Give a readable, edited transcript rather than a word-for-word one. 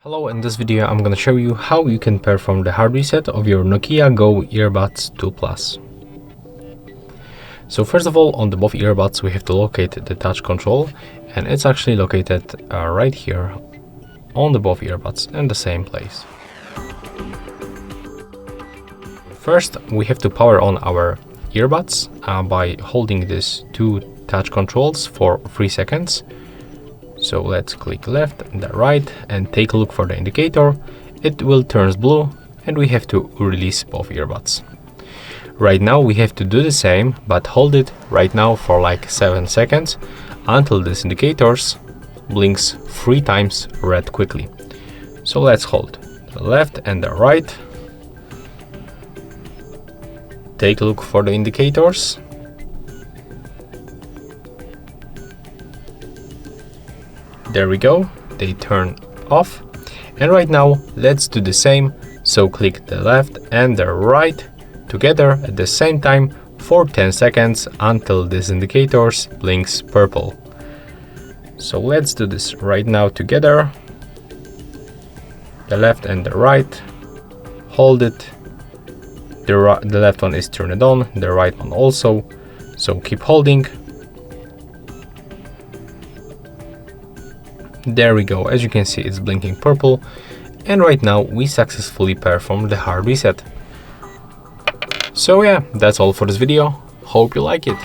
Hello, in this video I'm gonna show you how you can perform the hard reset of your Nokia Go Earbuds 2 Plus. So first of all, on the both earbuds we have to locate the touch control, and it's actually located right here on the both earbuds in the same place. First we have to power on our earbuds by holding these two touch controls for 3 seconds. So let's click left and right and take a look for the indicator. It will turn blue and we have to release both earbuds. Right now we have to do the same, but hold it right now for like 7 seconds until this indicator blinks 3 times red quickly. So let's hold the left and the right. Take a look for the indicators. There we go, they turn off. And right now let's do the same. So click the left and the right together at the same time for 10 seconds until this indicator blinks purple. So let's do this right now together. The left and the right. Hold it. The left one is turned on, the right one also. So keep holding. There we go, as you can see it's blinking purple, and right now we successfully performed the hard reset. So yeah, that's all for this video, hope you like it.